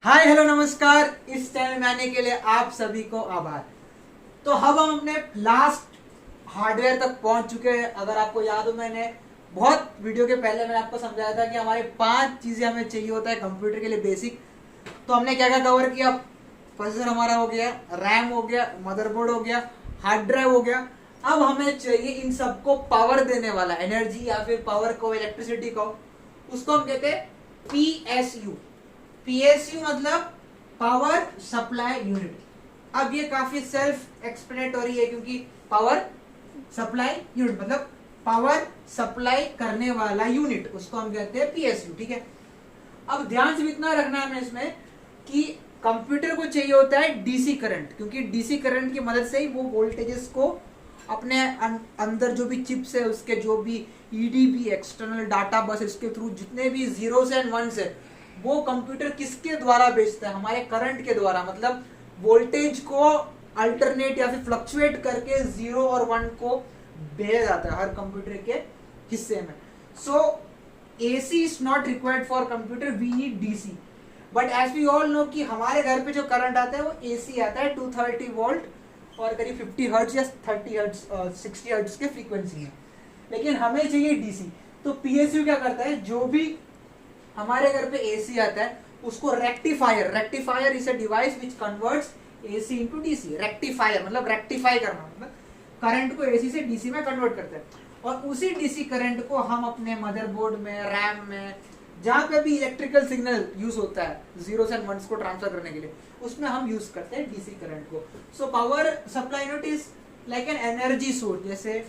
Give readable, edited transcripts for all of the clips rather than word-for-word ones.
Hi hello नमस्कार। इस channel में आने के लिए आप सभी को आभार। तो अब हम अपने लास्ट हार्डवेयर तक पहुंच चुके हैं। अगर आपको याद हो, मैंने बहुत वीडियो के पहले मैंने आपको समझाया था कि हमारे 5 चीजें हमें चाहिए होता है कंप्यूटर के लिए बेसिक। तो हमने क्या क्या कवर किया? प्रोसेसर हमारा हो गया, रैम हो गया, मदरबोर्ड हो गया, हार्ड ड्राइव हो गया। अब हमें चाहिए इन सबको पावर देने वाला, एनर्जी या फिर पावर को, इलेक्ट्रिसिटी को, उसको हम कहते हैं पीएसयू। पीएसयू मतलब पावर सप्लाई यूनिट। अब ये काफी सेल्फ एक्सप्लेनेटरी है, क्योंकि पावर सप्लाई यूनिट मतलब पावर सप्लाई करने वाला यूनिट, उसको हम कहते हैं पीएसयू। ठीक है। अब ध्यान से इतना रखना है हमें इसमें कि कंप्यूटर को चाहिए होता है डीसी करंट, क्योंकि डीसी करंट की मदद से ही वो वोल्टेजेस को अपने अंदर जो भी चिप्स है, उसके जो भी ईडीबी एक्सटर्नल डाटा बस, इसके थ्रू जितने भी जीरोस एंड वंस है, वो कंप्यूटर किसके द्वारा भेजता है? हमारे करंट के द्वारा। मतलब वोल्टेज को अल्टरनेट या फिर फ्लक्चुएट करके 0 और 1 को भेजा जाता है हर कंप्यूटर के हिस्से में। So AC is not required for computer, we need DC. But as we all know कि हमारे घर पे जो करंट आता है वो एसी आता है 230 वोल्ट और करीब 50 हर्ट्ज या 30 हर्ट्ज 60 हर्ट्ज के फ्रीक्वेंसी है। लेकिन हमें चाहिए डीसी। तो पीएसयू क्या करता है? जो भी हमारे घर पे एसी आता है उसको rectifier, rectifier is a device which converts AC into DC. Rectifier मतलब रेक्टिफाई करना, मतलब करंट को एसी से डीसी में कन्वर्ट करता है। और उसी डीसी करंट को हम अपने मदरबोर्ड में, रैम में, जहां पे भी इलेक्ट्रिकल सिग्नल यूज होता है जीरोस एंड वंस को ट्रांसफर करने के लिए, उसमें हम यूज करते हैं डीसी करंट को। So power supply unit is like an energy source. जैसे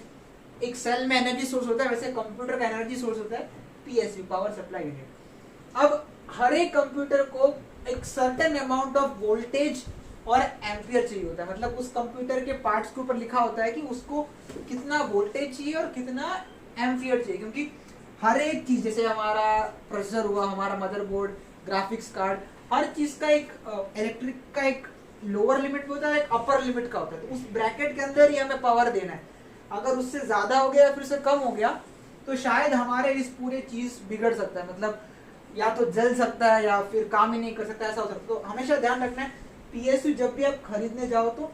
एक सेल में एनर्जी सोर्स होता है, वैसे कंप्यूटर का एनर्जी सोर्स होता है पीएसयू, पावर सप्लाई यूनिट। अब हर एक कंप्यूटर को एक सर्टेन अमाउंट ऑफ वोल्टेज और एम्पियर चाहिए होता है। मतलब उस कंप्यूटर के पार्ट्स के ऊपर लिखा होता है कि उसको कितना वोल्टेज चाहिए और कितना एम्पियर चाहिए, क्योंकि हर एक चीज, जैसे हमारा प्रोसेसर हुआ, हमारा मदरबोर्ड, ग्राफिक्स कार्ड, हर चीज का एक इलेक्ट्रिक का एक लोअर लिमिट होता है, एक अपर लिमिट का होता है। तो उस ब्रैकेट के अंदर ही हमें पावर देना है। अगर उससे ज्यादा हो गया या फिर उससे कम हो गया तो शायद हमारे इस पूरे चीज बिगड़ सकता है। मतलब या तो जल सकता है या फिर काम ही नहीं कर सकता, ऐसा हो सकता है। तो हमेशा ध्यान रखना है पीएसयू जब भी आप खरीदने जाओ तो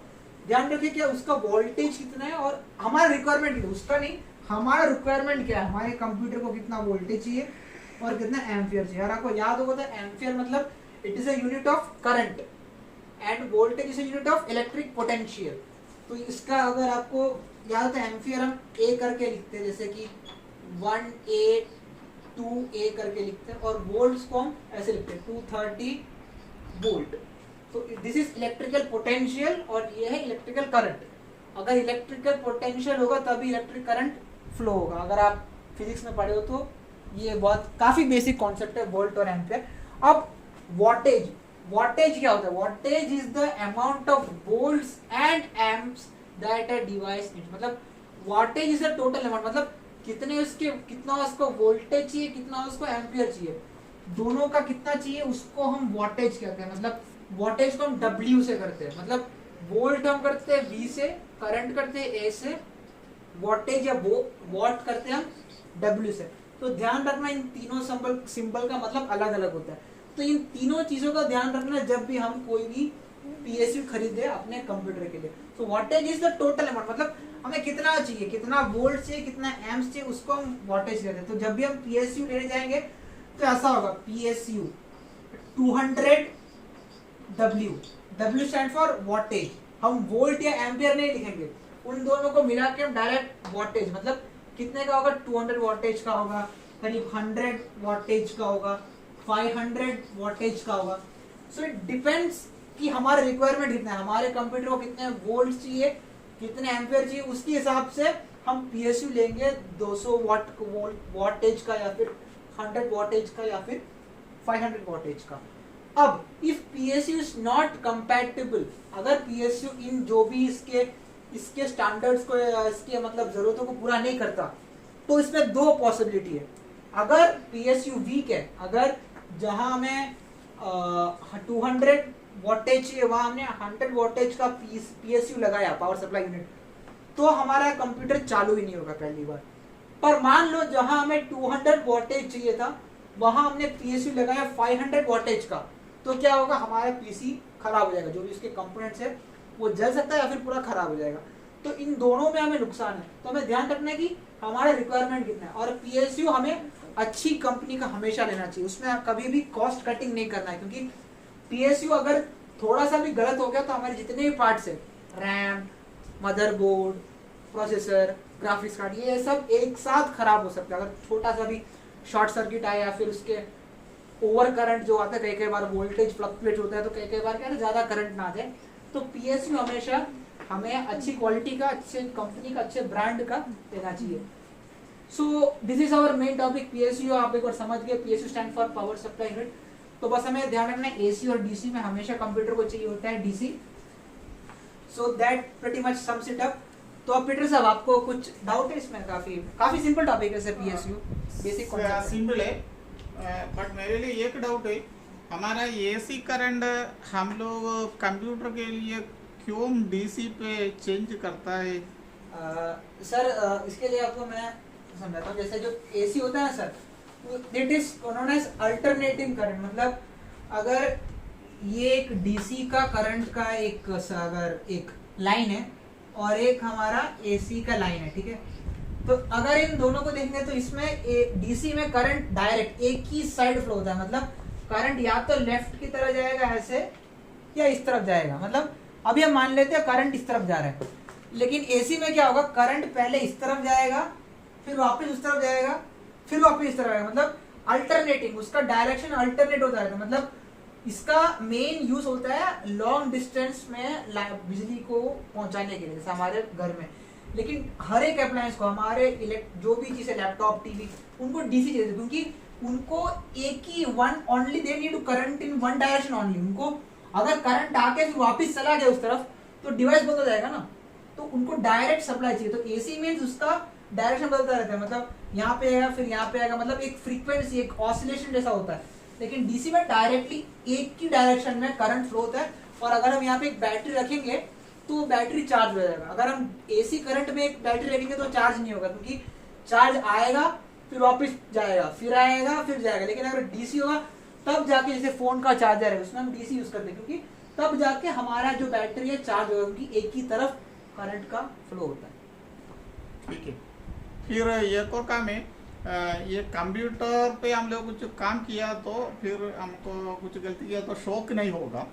ध्यान रखिए कि उसका वोल्टेज कितना है और हमारा रिक्वायरमेंट, उसका नहीं, हमारा रिक्वायरमेंट क्या है, हमारे कंप्यूटर को कितना वोल्टेज चाहिए और कितना एम्पियर चाहिए। और आपको याद होगा तो एम्पियर मतलब it is a unit of current end voltage is a unit of electric potential. तो इसका अगर आपको याद हो तो एम्पियर हम ए करके लिखते हैं, जैसे कि 1A 2A करके लिखते हैं, और वोल्ट्स को हम ऐसे लिखते हैं 230 वोल्ट। तो दिस इज इलेक्ट्रिकल पोटेंशियल और ये है इलेक्ट्रिकल करंट। अगर इलेक्ट्रिकल पोटेंशियल होगा तभी इलेक्ट्रिक करंट फ्लो होगा। अगर आप फिजिक्स में पढ़े हो तो ये बहुत काफी बेसिक कॉन्सेप्ट है, वोल्ट और एम्पियर। अब वॉटेज, वॉटेज क्या होता है? Wattage is the amount of volts and amps that a device needs. मतलब wattage is the total amount, मतलब कितने उसके, कितना उसको वोल्टेज चाहिए, कितना उसको एम्पियर चाहिए, दोनों का कितना चाहिए, उसको हम वॉटेज कहते हैं। मतलब वॉटेज को हम W से करते हैं। मतलब वोल्ट हम करते हैं V से, करंट करते हैं A से, वॉटेज या वॉट करते हैं हम W से। तो ध्यान रखना इन तीनों सिंबल का मतलब अलग अलग होता है। तो इन तीनों चीजों का ध्यान रखना जब भी हम कोई भी पीएसयू खरीदे अपने कंप्यूटर के लिए। तो wattage is the total amount, मतलब हमें कितना चाहिए, कितना वोल्ट चाहिए, कितना एम्प्स चाहिए, उसको हम वॉटेज कहते हैं। तो जब भी हम पीएसयू लेने जाएंगे तो ऐसा होगा, PSU 200 W, W stand for wattage. हम वोल्ट या एम्पियर नहीं लिखेंगे, उन दोनों को मिला के हम डायरेक्ट वॉटेज, मतलब कितने का होगा, 200 वॉटेज का होगा, करीब 100 वॉटेज का होगा, 500 वॉटेज का होगा। सो इट डिपेंड्स कि हमारा रिक्वायरमेंट कितना है, हमारे कंप्यूटर को कितने वोल्ट चाहिए, कितने एम्पियर चाहिए, उसके हिसाब से हम पीएसयू लेंगे 200 वॉटेज का या फिर 100 वॉटेज का या फिर 500 वॉटेज का। अब if PSU is not compatible, अगर पीएसयू इन जो भी इसके स्टैंडर्ड्स को या इसके मतलब जरूरतों को पूरा नहीं करता, तो इसमें दो पॉसिबिलिटी है। अगर पीएसयू वीक है, अगर जहां हमें 200 वोल्टेज चाहिए वहां हमने 100 वोल्टेज का पीएसयू लगाया, पावर सप्लाई यूनिट, तो हमारा कंप्यूटर चालू ही नहीं होगा पहली बार। पर मान लो जहां हमें 200 वोल्टेज चाहिए था वहां हमने पीएसयू लगाया 500 वोल्टेज का, तो क्या होगा, हमारा पीसी खराब हो जाएगा, जो भी उसके कंपोनेंट्स है वो जल सकता है या फिर पूरा खराब हो जाएगा। तो इन दोनों में हमें नुकसान है, तो हमें ध्यान रखना है कि हमारा रिक्वायरमेंट कितना है। और पीएसयू हमें अच्छी कंपनी का हमेशा लेना चाहिए, उसमें कभी भी कॉस्ट कटिंग नहीं करना है, क्योंकि पीएसयू अगर थोड़ा सा भी गलत हो गया तो हमारे जितने भी पार्ट्स है, RAM, motherboard, processor, graphics card, ये सब एक साथ खराब हो सकता है। अगर छोटा सा भी शॉर्ट सर्किट आया या फिर उसके ओवर करंट जो आता है, कई कई बार वोल्टेज फ्लक्चुएट होता है, तो कई कई बार क्या है ज्यादा करंट ना आ जाए। तो पीएसयू हमेशा हमें अच्छी क्वालिटी का, अच्छे कंपनी का, अच्छे ब्रांड का लेना चाहिए। So this is our main topic PSU. आप एक बार समझ गए, PSU stand for power supply unit. तो बस हमें ध्यान रखना है एसी और डीसी में हमेशा कंप्यूटर को चाहिए होता है DC. So that pretty much sums it up. तो अब पीटर साहब आपको कुछ डाउट है इसमें? काफी सिंपल टॉपिक है sir PSU, basic concept simple है, बट मेरे लिए एक डाउट है, हमारा एसी करंट हम लोग कंप्यूटर के लिए क्यों डीसी पे चेंज करता है? सर इसके लिए आपको मैं समझाता हूँ। जैसे जो एसी होता है ना sir, it is known as alternating current. मतलब अगर ये एक डीसी का करंट का एक अगर एक लाइन है और एक हमारा एसी का लाइन है, ठीक है, तो अगर इन दोनों को देखेंगे तो इसमें डीसी में करंट डायरेक्ट एक ही साइड फ्लो होता है। मतलब करंट या तो लेफ्ट की तरफ जाएगा ऐसे या इस तरफ जाएगा। मतलब अभी हम मान लेते हैं करंट इस तरफ जा रहा है, लेकिन एसी में क्या होगा, करंट पहले इस तरफ जाएगा, फिर वापस उस तरफ जाएगा, फिर वापस इस तरफ आएगा। मतलब अल्टरनेटिंग, उसका डायरेक्शन अल्टरनेट होता है। मतलब इसका मेन यूज होता है लॉन्ग डिस्टेंस में बिजली को पहुंचाने के लिए, जैसे हमारे घर में। लेकिन हर एक अप्लायंस को, हमारे जो भी चीज है, लैपटॉप, टीवी, उनको डीसी चाहिए, क्योंकि उनको एक ही one only they need to current in one direction only. उनको अगर करंट आके फिर वापस चला गया उस तरफ तो डिवाइस बंद हो जाएगा ना, तो उनको डायरेक्ट सप्लाई चाहिए। तो एसी मींस उसका डायरेक्शन बदलता रहता है, मतलब यहाँ पे आएगा फिर यहाँ पे आएगा, मतलब एक फ्रीक्वेंसी, एक ऑसिलेशन जैसा होता है। लेकिन डीसी में डायरेक्टली एक ही डायरेक्शन में करंट फ्लो होता है। और अगर हम यहाँ पे एक बैटरी रखेंगे तो बैटरी चार्ज हो जाएगा। अगर हम एसी करंट में एक बैटरी रखेंगे तो चार्ज नहीं होगा, क्योंकि चार्ज आएगा फिर वापस जाएगा, फिर आएगा फिर जाएगा। लेकिन अगर डीसी होगा तब जाके, जैसे फोन का चार्जर है उसमें हम डीसी यूज करते हैं, क्योंकि तब जाके हमारा जो बैटरी है चार्ज होगा, क्योंकि एक ही तरफ करंट का फ्लो होता है। ठीक है, फिर एक और काम है, ये कंप्यूटर पे हम लोग कुछ काम किया तो फिर हमको कुछ गलती किया तो शॉक नहीं होगा,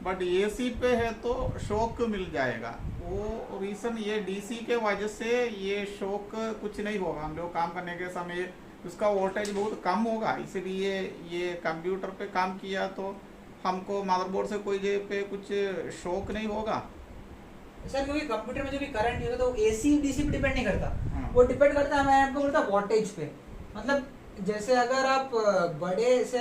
बट एसी पे है तो शॉक मिल जाएगा। वो रीज़न ये डीसी के वजह से ये शॉक कुछ नहीं होगा। हम लोग काम करने के समय उसका वोल्टेज बहुत कम होगा, इसलिए ये कंप्यूटर पे काम किया तो हमको मदरबोर्ड से कोई जगह पे कुछ शॉक नहीं होगा। सर क्योंकि कंप्यूटर में जो भी करंट यूज होता है वो एसी डीसी पे डिपेंड नहीं करता, वो डिपेंड करता है, मैं आपको बोलता वोल्टेज पे। मतलब जैसे अगर आप बड़े से,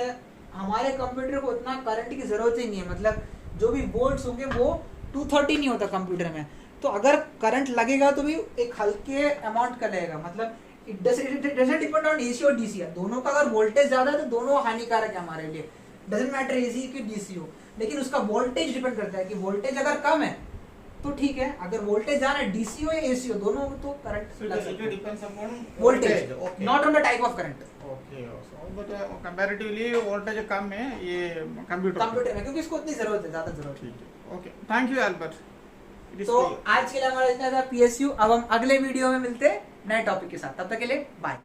हमारे कंप्यूटर को उतना करंट की जरूरत ही नहीं है। मतलब जो भी वोल्ट्स होंगे वो 230 नहीं होता कंप्यूटर में, तो अगर करंट लगेगा तो भी एक हल्के अमाउंट का लगेगा। मतलब it doesn't depend on AC और डीसी। दोनों का अगर वोल्टेज ज्यादा है तो दोनों हानिकारक है हमारे लिए, डजंट मैटर एसी की डीसी हो, लेकिन उसका वोल्टेज डिपेंड करता है कि वोल्टेज अगर कम है तो ठीक है, अगर वोल्टेज ज्यादा है डीसी हो या एसी हो, दोनों तो current depends upon voltage, not on the type of current. Okay, but comparatively voltage कम है ये कंप्यूटर में, क्योंकि इसको उतनी जरूरत है, ज्यादा जरूरत है। ठीक है, ओके, थैंक यू एल्बर्ट। तो आज के लिए हमारा इतना था पीएसयू। अब हम अगले वीडियो में मिलते हैं नए टॉपिक के साथ, तब तक के लिए बाय।